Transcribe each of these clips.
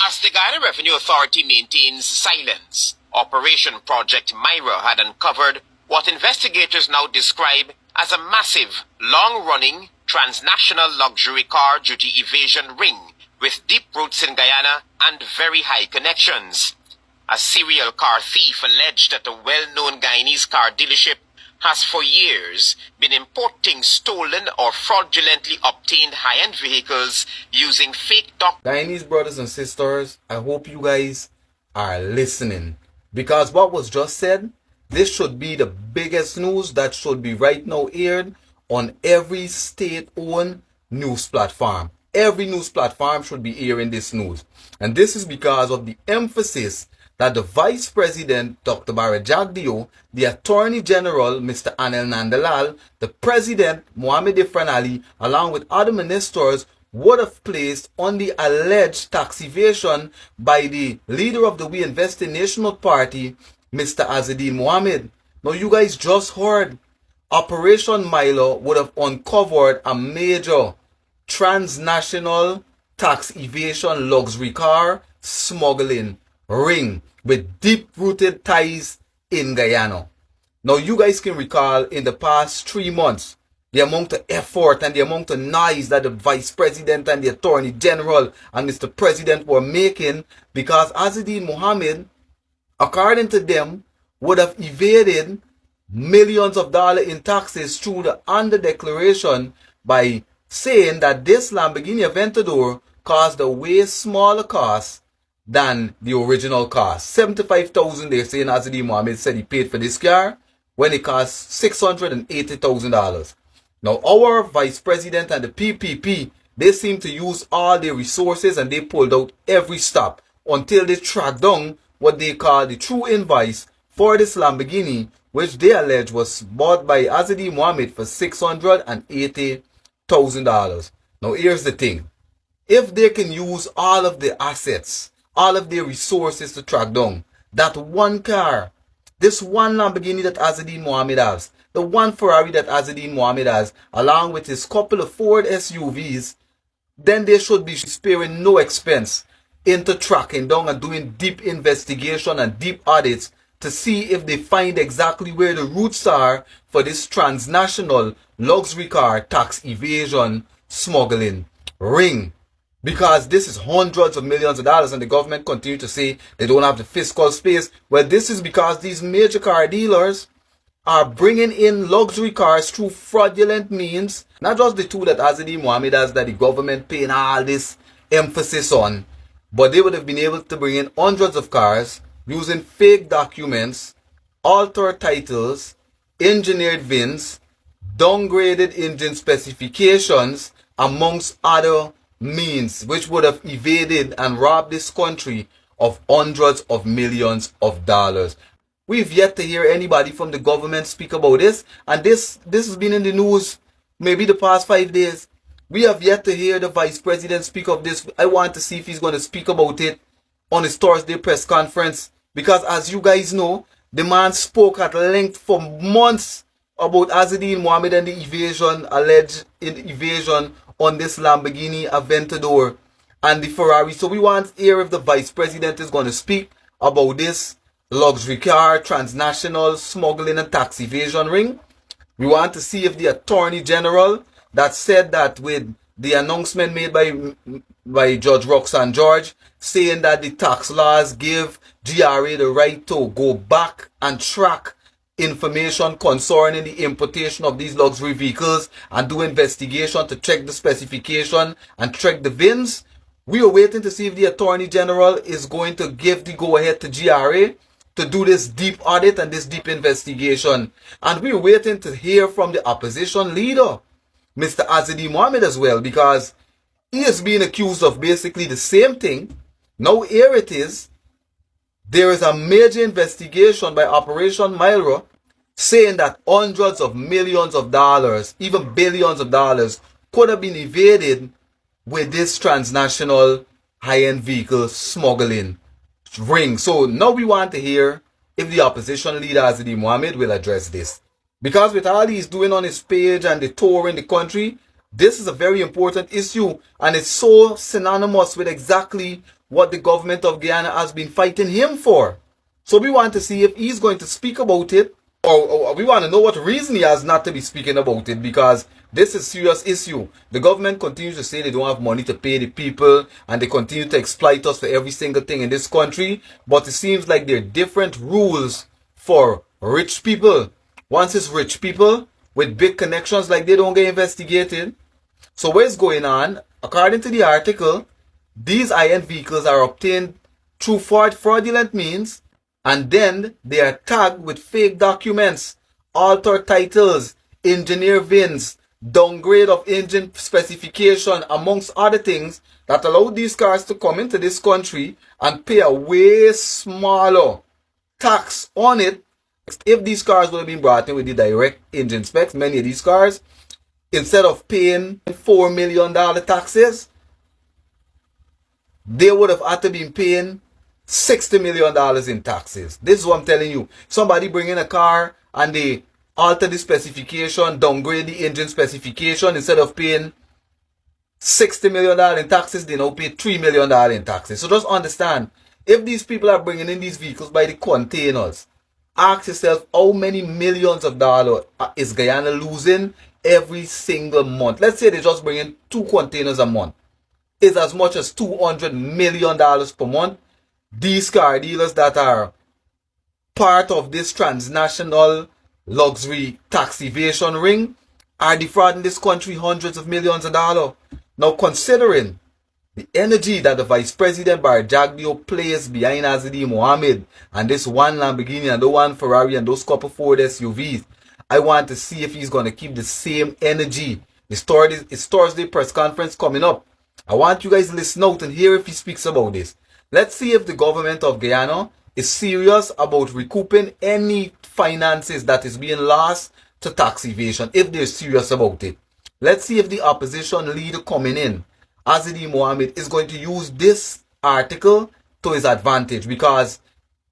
As the Guyana Revenue Authority maintains silence, Operation Project Myra had uncovered what investigators now describe as a massive, long-running, transnational luxury car duty evasion ring with deep roots in Guyana and very high connections. A serial car thief alleged at a well-known Guyanese car dealership has for years been importing stolen or fraudulently obtained high-end vehicles using fake documents. Guyanese brothers and sisters, I hope you guys are listening, because what was just said, this should be the biggest news that should be right now aired on every state-owned news platform. Every news platform should be airing this news. And this is because of the emphasis that the Vice President, Dr. Barra Jagdeo, the Attorney General, Mr. Anil Nandalal, the President, Mohamed Ifran Ali, along with other ministers, would have placed on the alleged tax evasion by the leader of the We Invest in National Party, Mr. Azzeddine Mohammed. Now you guys just heard, Operation Milo would have uncovered a major transnational tax evasion luxury car smuggling ring with deep-rooted ties in Guyana. Now you guys can recall in the past 3 months, the amount of effort and the amount of noise that the Vice President and the Attorney General and Mr. President were making, because Azzeddine Mohammed, according to them, would have evaded millions of dollars in taxes through the under declaration by saying that this Lamborghini Aventador caused a way smaller cost than the original cost. $75,000 they're saying Azzeddine Mohammed said he paid for this car when it cost $680,000. Now our Vice President and the PPP, they seem to use all their resources and they pulled out every stop until they tracked down what they call the true invoice for this Lamborghini, which they allege was bought by Azzeddine Mohammed for $680,000. Now here's the thing. If they can use all of the assets, all of their resources to track down that one car, this one Lamborghini that Azzeddine Mohammed has, the one Ferrari that Azzeddine Mohammed has, along with his couple of Ford SUVs, then they should be sparing no expense into tracking down and doing deep investigation and deep audits to see if they find exactly where the roots are for this transnational luxury car tax evasion smuggling ring. Because this is hundreds of millions of dollars and the government continue to say they don't have the fiscal space. Well, this is because these major car dealers are bringing in luxury cars through fraudulent means. Not just the two that Azzeddine Mohammed has that the government paying all this emphasis on, but they would have been able to bring in hundreds of cars using fake documents, altered titles, engineered VINs, downgraded engine specifications, amongst other means, which would have evaded and robbed this country of hundreds of millions of dollars. We've yet to hear anybody from the government speak about this, and this has been in the news maybe the past 5 days. We have yet to hear the Vice President speak of this. I want to see if he's going to speak about it on his Thursday press conference, because as you guys know, the man spoke at length for months about Azzeddine Mohammed and the evasion, alleged evasion on this Lamborghini Aventador and the Ferrari. So we want to hear if the Vice President is going to speak about this luxury car, transnational smuggling and tax evasion ring. We want to see if the Attorney General that said that with the announcement made by Judge Roxanne George saying that the tax laws give GRA the right to go back and track information concerning the importation of these luxury vehicles and do investigation to check the specification and check the VINs. We are waiting to see if the Attorney General is going to give the go-ahead to GRA to do this deep audit and this deep investigation. And we're waiting to hear from the opposition leader, Mr. Azzeddine Mohammed, as well, because he is being accused of basically the same thing. Now here it is. There is a major investigation by Operation Myra saying that hundreds of millions of dollars, even billions of dollars, could have been evaded with this transnational high-end vehicle smuggling ring. So now we want to hear if the opposition leader Azzeddine Mohammed will address this. Because with all he's doing on his page and the tour in the country, this is a very important issue and it's so synonymous with exactly what the government of Guyana has been fighting him for. So we want to see if he's going to speak about it, or we want to know what reason he has not to be speaking about it, because this is a serious issue. The government continues to say they don't have money to pay the people, and they continue to exploit us for every single thing in this country. But it seems like there are different rules for rich people. Once it's rich people with big connections, like they don't get investigated. So what's going on? According to the article, these high-end vehicles are obtained through fraudulent means, and then they are tagged with fake documents, altered titles, engineer VINs, downgrade of engine specification, amongst other things that allow these cars to come into this country and pay a way smaller tax on it. If these cars would have been brought in with the direct engine specs, many of these cars, instead of paying $4 million taxes, they would have had to be paying $60 million in taxes. This is what I'm telling you. Somebody bring in a car and they alter the specification, downgrade the engine specification. Instead of paying $60 million in taxes, they now pay $3 million in taxes. So just understand, if these people are bringing in these vehicles by the containers, ask yourself how many millions of dollars is Guyana losing every single month. Let's say they just bring in 2 containers a month. It's as much as $200 million per month. These car dealers that are part of this transnational luxury tax evasion ring are defrauding this country hundreds of millions of dollars. Now, considering the energy that the Vice President Barjagdio plays behind Azadi Mohammed and this one Lamborghini and the one Ferrari and those couple Ford SUVs, I want to see if he's going to keep the same energy. It's Thursday press conference coming up. I want you guys to listen out and hear if he speaks about this. Let's see if the government of Guyana is serious about recouping any finances that is being lost to tax evasion, if they're serious about it. Let's see if the opposition leader coming in, Azadi Mohammed, is going to use this article to his advantage, because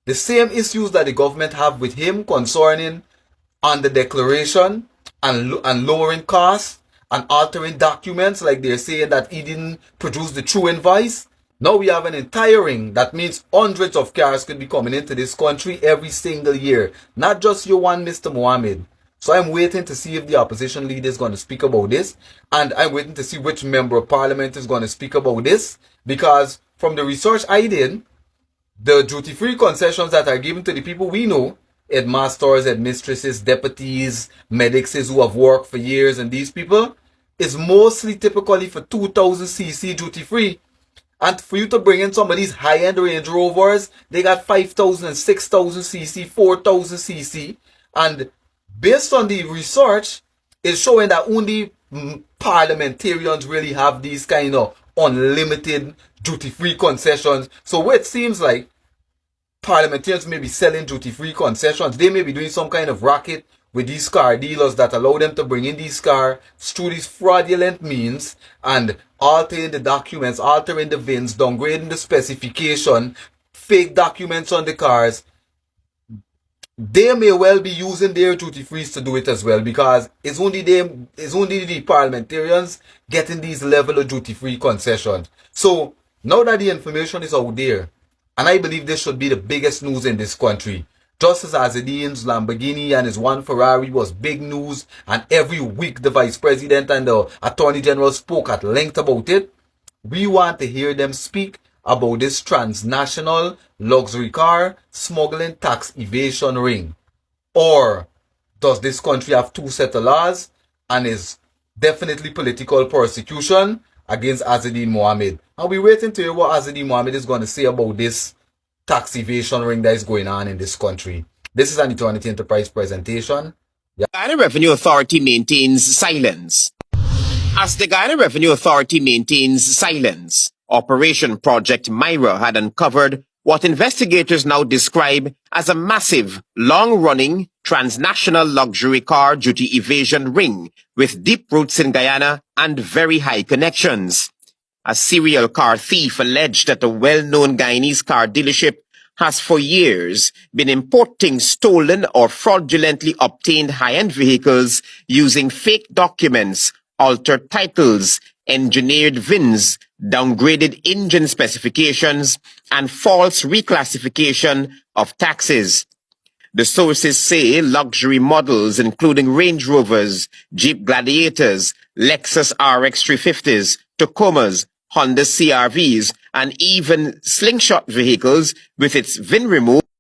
the same issues that the government have with him concerning on the declaration and lowering costs and altering documents, like they're saying that he didn't produce the true invoice. Now we have an entire ring. That means hundreds of cars could be coming into this country every single year. Not just your one, Mr. Mohammed. So I'm waiting to see if the opposition leader is going to speak about this. And I'm waiting to see which member of parliament is going to speak about this. Because from the research I did, the duty-free concessions that are given to the people we know, headmasters, headmistresses, deputies, medics who have worked for years, and these people, is mostly typically for 2,000cc duty-free. And for you to bring in some of these high-end Range Rovers, they got 5,000 and 6,000cc, 4,000cc. And based on the research, it's showing that only parliamentarians really have these kind of unlimited duty-free concessions. So what it seems like, parliamentarians may be selling duty-free concessions. They may be doing some kind of racket with these car dealers that allow them to bring in these cars through these fraudulent means and altering the documents, altering the VINs, downgrading the specification, fake documents on the cars. They may well be using their duty-frees to do it as well, because it's only the parliamentarians getting these level of duty-free concessions. So now that the information is out there, and I believe this should be the biggest news in this country. Just as Azadine's Lamborghini and his one Ferrari was big news, and every week the Vice President and the Attorney General spoke at length about it, we want to hear them speak about this transnational luxury car smuggling tax evasion ring. Or does this country have 2 sets of laws and is definitely political persecution against Azadi Mohammed? And we're waiting to hear what Azadi Mohammed is going to say about this tax evasion ring that is going on in this country. This is an Eternity Enterprise presentation. The Guyana Revenue Authority maintains silence. As the Guyana Revenue Authority maintains silence, Operation Project Myra had uncovered what investigators now describe as a massive, long-running, transnational luxury car duty evasion ring with deep roots in Guyana and very high connections. A serial car thief alleged that a well-known Guyanese car dealership has for years been importing stolen or fraudulently obtained high-end vehicles using fake documents, altered titles, engineered VINs, downgraded engine specifications, and false reclassification of taxes. The sources say luxury models including Range Rovers, Jeep Gladiators, Lexus RX 350s, Tacomas, Honda CRVs, and even slingshot vehicles with its VIN removed